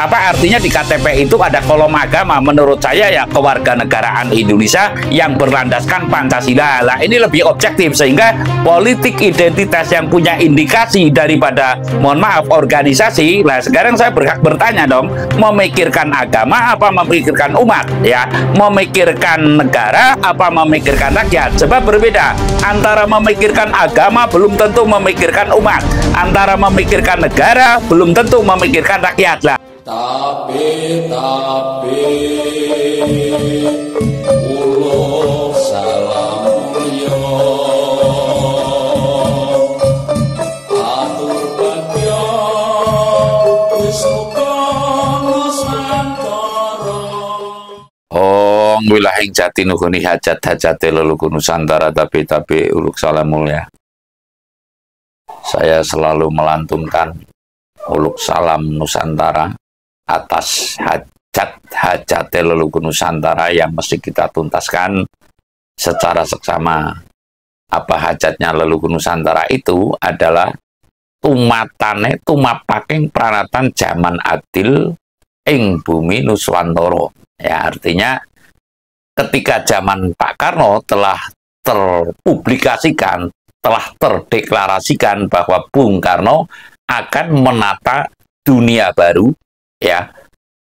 Apa artinya di KTP itu ada kolom agama? Menurut saya ya kewarganegaraan Indonesia yang berlandaskan Pancasila. Lah ini lebih objektif sehingga politik identitas yang punya indikasi daripada mohon maaf organisasi. Lah sekarang saya berhak bertanya dong, memikirkan agama apa memikirkan umat ya? Memikirkan negara apa memikirkan rakyat? Sebab berbeda. Antara memikirkan agama belum tentu memikirkan umat. Antara memikirkan negara belum tentu memikirkan rakyat lah. Tapi ulo salam mulya atur bagya wis muga Nusantara. Ong wilahing jati nuhuni hajat-hajate leluhur Nusantara tapi uluk salam mulia. Saya selalu melantunkan uluk salam Nusantara atas hajat leluhur Nusantara yang mesti kita tuntaskan secara seksama. Apa hajatnya leluhur Nusantara itu adalah tumapaking pranatan jaman adil ing bumi Nuswantara. Ya, artinya ketika zaman Pak Karno telah terpublikasikan, telah terdeklarasikan bahwa Bung Karno akan menata dunia baru, ya,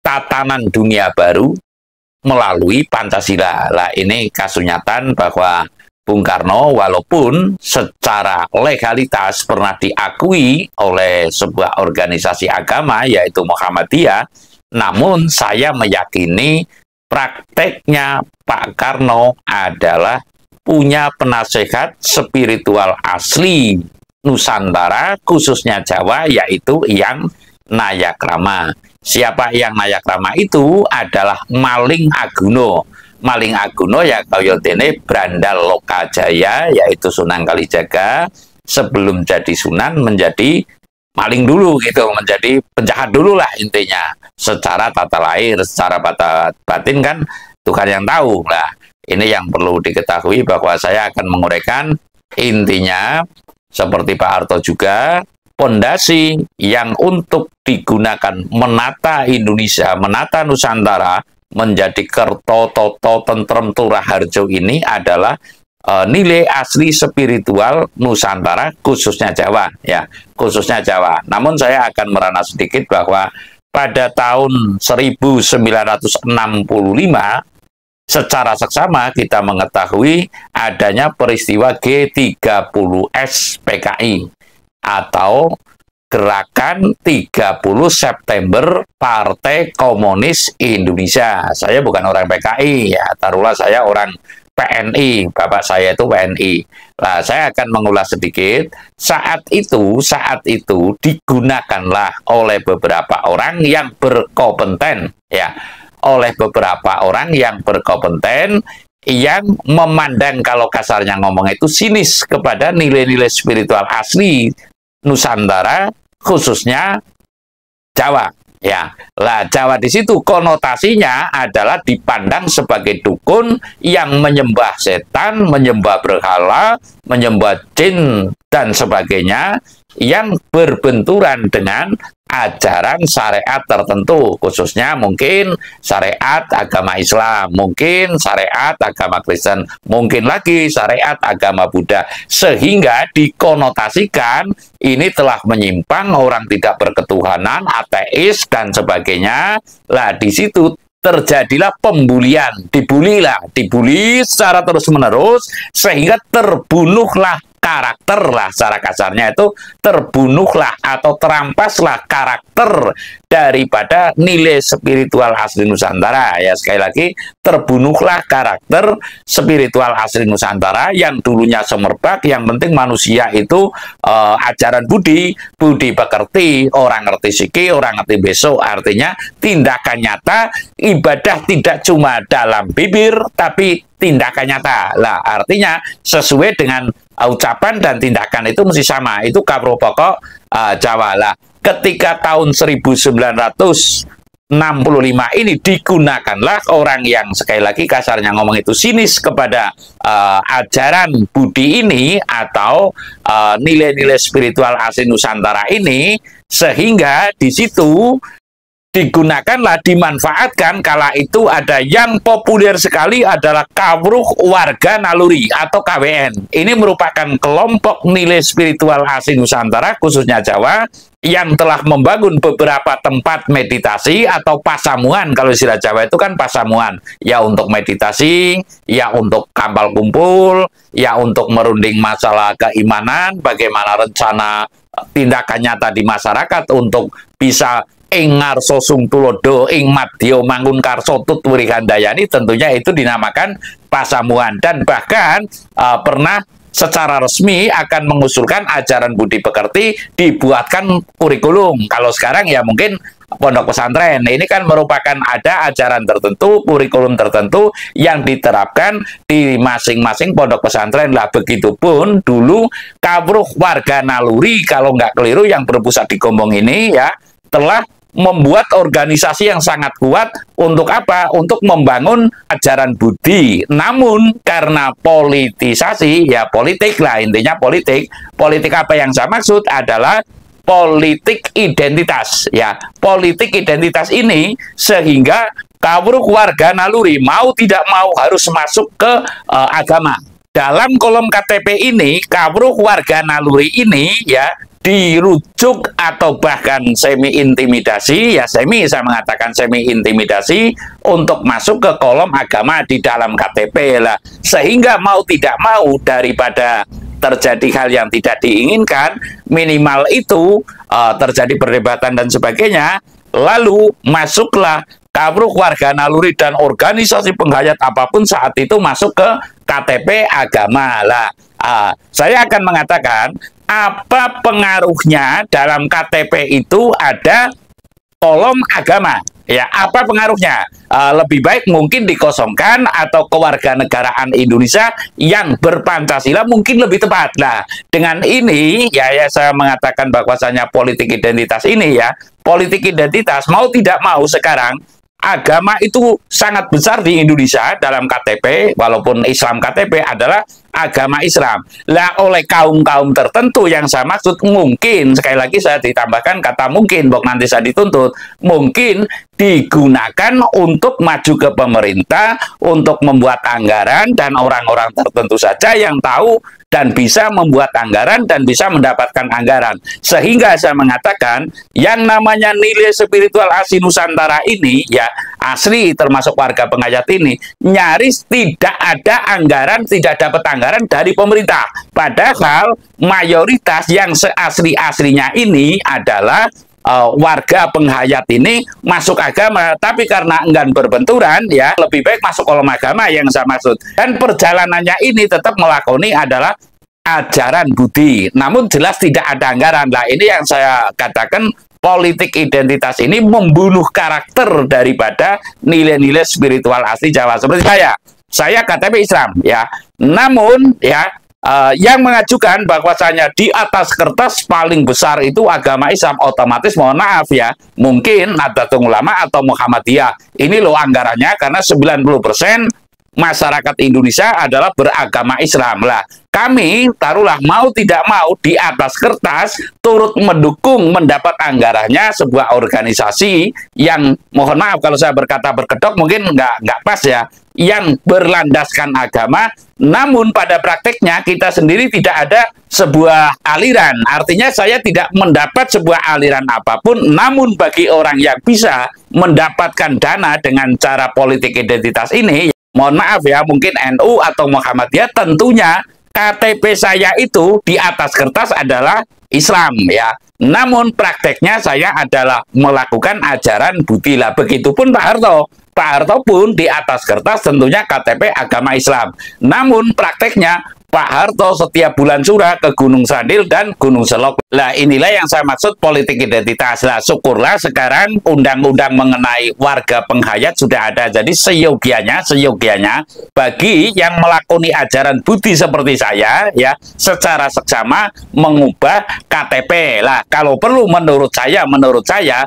tatanan dunia baru melalui Pancasila. Lah ini kasunyatan bahwa Bung Karno walaupun secara legalitas pernah diakui oleh sebuah organisasi agama yaitu Muhammadiyah, namun saya meyakini prakteknya Pak Karno adalah punya penasehat spiritual asli Nusantara, khususnya Jawa, yaitu yang Nayakrama. Siapa yang Nayakrama itu adalah Maling Aguno. Maling Aguno ya kaya dene Brandal Lokajaya, yaitu Sunan Kalijaga, sebelum jadi Sunan menjadi maling dulu gitu, menjadi penjahat dulu lah intinya. Secara tata lahir, secara batin kan Tuhan yang tahu lah. Ini yang perlu diketahui bahwa saya akan menguraikan intinya seperti Pak Harto juga, pondasi yang untuk digunakan menata Indonesia, menata Nusantara menjadi kerto, toto, tentrem, turah, harjo ini adalah nilai asli spiritual Nusantara, khususnya Jawa, ya, khususnya Jawa. Namun saya akan merana sedikit bahwa pada tahun 1965 secara seksama kita mengetahui adanya peristiwa G30S PKI atau Gerakan 30 September Partai Komunis Indonesia. Saya bukan orang PKI ya, taruhlah saya orang PNI, bapak saya itu PNI. Nah, saya akan mengulas sedikit. Saat itu digunakanlah oleh beberapa orang yang berkompeten ya. Oleh beberapa orang yang berkompeten yang memandang, kalau kasarnya ngomong itu, sinis kepada nilai-nilai spiritual asli Nusantara, khususnya Jawa. Ya, lah Jawa di situ konotasinya adalah dipandang sebagai dukun yang menyembah setan, menyembah berhala, menyembah jin dan sebagainya yang berbenturan dengan ajaran syariat tertentu, khususnya mungkin syariat agama Islam, mungkin syariat agama Kristen, mungkin lagi syariat agama Buddha, sehingga dikonotasikan ini telah menyimpang, orang tidak berketuhanan, ateis dan sebagainya. Lah di situ terjadilah pembulian, dibuli secara terus-menerus sehingga terbunuhlah karakter lah, secara kasarnya itu terbunuhlah atau terampaslah karakter daripada nilai spiritual asli Nusantara. Ya, sekali lagi, terbunuhlah karakter spiritual asli Nusantara yang dulunya semerbak, yang penting manusia itu ajaran budi pekerti, orang ngerti siki, orang ngerti besok. Artinya tindakan nyata, ibadah tidak cuma dalam bibir tapi tindakan nyata. Lah artinya sesuai dengan ucapan dan tindakan itu mesti sama. Itu kapro pokok Jawa. Lah ketika tahun 1965 ini digunakanlah orang yang sekali lagi kasarnya ngomong itu sinis kepada ajaran budi ini atau nilai-nilai spiritual asli Nusantara ini, sehingga di situ digunakanlah, dimanfaatkan kala itu ada yang populer sekali adalah Kawruh Warga Naluri atau KWN. Ini merupakan kelompok nilai spiritual asli Nusantara, khususnya Jawa, yang telah membangun beberapa tempat meditasi atau pasamuan. Kalau istilah Jawa itu kan pasamuan, ya untuk meditasi, ya untuk kampal kumpul, ya untuk merunding masalah keimanan, bagaimana rencana tindakan nyata di masyarakat untuk bisa ing ngarso sung tulodo ing madya mangun karso tutwuri handayani, tentunya itu dinamakan pasamuan. Dan bahkan pernah secara resmi akan mengusulkan ajaran budi pekerti dibuatkan kurikulum. Kalau sekarang ya mungkin pondok pesantren. Ini kan merupakan ada ajaran tertentu, kurikulum tertentu yang diterapkan di masing-masing pondok pesantren lah. Begitupun dulu Kawruh Warga Naluri, kalau nggak keliru, yang berpusat di Gombong ini ya, telah membuat organisasi yang sangat kuat untuk apa? Untuk membangun ajaran budi. Namun karena politisasi, ya politik lah, intinya politik. Politik apa yang saya maksud adalah politik identitas, ya. Politik identitas ini sehingga Kawruh Warga Naluri mau tidak mau harus masuk ke agama. Dalam kolom KTP ini, Kawruh Warga Naluri ini ya dirujuk atau bahkan semi intimidasi, ya semi, saya mengatakan semi intimidasi untuk masuk ke kolom agama di dalam KTP lah. Sehingga mau tidak mau daripada terjadi hal yang tidak diinginkan, minimal itu terjadi perdebatan dan sebagainya, lalu masuklah Kawruh Warga Naluri dan organisasi penghayat apapun saat itu masuk ke KTP agama lah. Saya akan mengatakan apa pengaruhnya dalam KTP itu ada kolom agama. Ya, apa pengaruhnya? Lebih baik mungkin dikosongkan atau kewarganegaraan Indonesia yang berpancasila mungkin lebih tepat. Nah, dengan ini ya saya mengatakan bahwasanya politik identitas ini ya, politik identitas mau tidak mau sekarang agama itu sangat besar di Indonesia dalam KTP, walaupun Islam KTP adalah agama Islam. Lah oleh kaum-kaum tertentu yang saya maksud, mungkin, sekali lagi saya ditambahkan kata mungkin, bok nanti saya dituntut, mungkin digunakan untuk maju ke pemerintah, untuk membuat anggaran, dan orang-orang tertentu saja yang tahu dan bisa membuat anggaran dan bisa mendapatkan anggaran. Sehingga saya mengatakan yang namanya nilai spiritual asli Nusantara ini ya asli, termasuk warga penghayat ini, nyaris tidak ada anggaran, tidak dapat anggaran dari pemerintah. Padahal mayoritas yang seasli-aslinya ini adalah warga penghayat ini masuk agama, tapi karena enggan berbenturan ya lebih baik masuk kolom agama yang saya maksud. Dan perjalanannya ini tetap melakoni adalah ajaran budi, namun jelas tidak ada anggaran. Lah ini yang saya katakan politik identitas ini membunuh karakter daripada nilai-nilai spiritual asli Jawa. Seperti saya KTP Islam ya, namun ya yang mengajukan bahwasanya di atas kertas paling besar itu agama Islam, otomatis mohon maaf ya, mungkin Nahdlatul Ulama atau Muhammadiyah. Ini loh anggarannya, karena 90% masyarakat Indonesia adalah beragama Islam lah. Kami taruhlah mau tidak mau di atas kertas turut mendukung mendapat anggarannya sebuah organisasi yang mohon maaf kalau saya berkata berkedok mungkin nggak pas ya, yang berlandaskan agama, namun pada prakteknya kita sendiri tidak ada sebuah aliran. Artinya saya tidak mendapat sebuah aliran apapun, namun bagi orang yang bisa mendapatkan dana dengan cara politik identitas ini, mohon maaf ya, mungkin NU atau Muhammadiyah, tentunya KTP saya itu di atas kertas adalah Islam ya. Namun prakteknya saya adalah melakukan ajaran budi lah. Begitupun Pak Harto. Pak Harto pun di atas kertas tentunya KTP agama Islam. Namun prakteknya Pak Harto setiap bulan surah ke Gunung Sandil dan Gunung Selok. Lah inilah yang saya maksud politik identitas. Lah syukurlah sekarang undang-undang mengenai warga penghayat sudah ada. Jadi seyogianya bagi yang melakoni ajaran budi seperti saya ya, secara seksama mengubah KTP. Lah kalau perlu menurut saya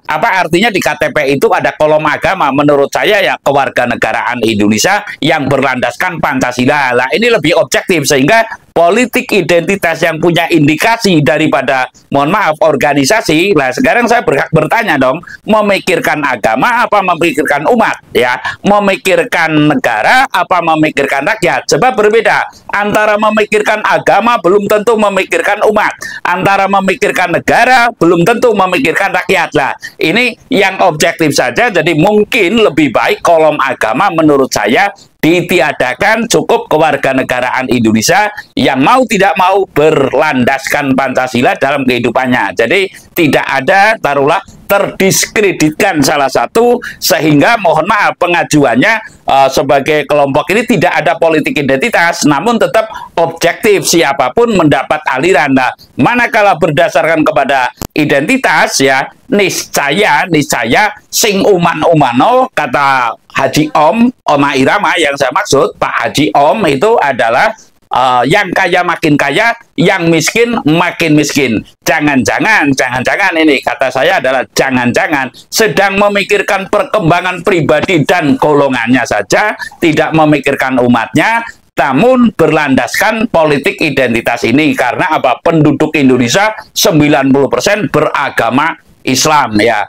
apa artinya di KTP itu ada kolom agama? Menurut saya ya kewarganegaraan Indonesia yang berlandaskan Pancasila. Lah ini lebih objektif, sehingga politik identitas yang punya indikasi daripada, mohon maaf, organisasi. Nah, sekarang saya berhak bertanya dong, memikirkan agama apa memikirkan umat, ya, memikirkan negara apa memikirkan rakyat. Sebab berbeda, antara memikirkan agama belum tentu memikirkan umat, antara memikirkan negara belum tentu memikirkan rakyat. Lah, ini yang objektif saja. Jadi mungkin lebih baik kolom agama menurut saya ditiadakan, cukup kewarganegaraan Indonesia yang mau tidak mau berlandaskan Pancasila dalam kehidupannya. Jadi tidak ada, taruhlah, terdiskreditkan salah satu, sehingga mohon maaf pengajuannya sebagai kelompok ini tidak ada politik identitas, namun tetap objektif, siapapun mendapat aliran. Nah, manakala berdasarkan kepada identitas, ya, niscaya sing uman-umano, kata Haji Oma Irama yang saya maksud, Pak Haji Om itu adalah yang kaya makin kaya, yang miskin makin miskin. Jangan-jangan ini kata saya adalah jangan-jangan sedang memikirkan perkembangan pribadi dan golongannya saja, tidak memikirkan umatnya, namun berlandaskan politik identitas ini. Karena apa? Penduduk Indonesia 90% beragama Islam, ya.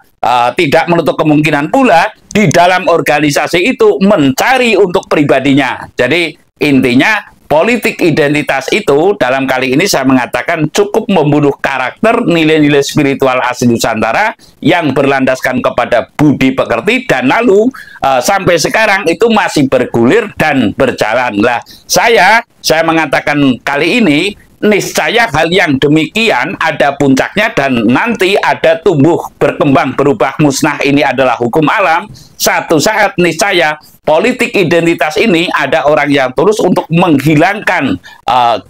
Tidak menutup kemungkinan pula di dalam organisasi itu mencari untuk pribadinya. Jadi intinya politik identitas itu dalam kali ini saya mengatakan cukup membunuh karakter nilai-nilai spiritual asli Nusantara yang berlandaskan kepada budi pekerti, dan lalu sampai sekarang itu masih bergulir dan berjalan. Lah, saya mengatakan kali ini niscaya hal yang demikian ada puncaknya, dan nanti ada tumbuh, berkembang, berubah, musnah. Ini adalah hukum alam. Satu saat niscaya politik identitas ini ada orang yang tulus untuk menghilangkan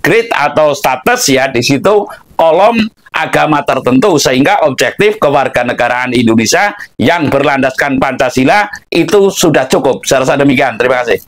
grade atau status, ya, di situ kolom agama tertentu, sehingga objektif kewarganegaraan Indonesia yang berlandaskan Pancasila itu sudah cukup. Saya rasa demikian. Terima kasih.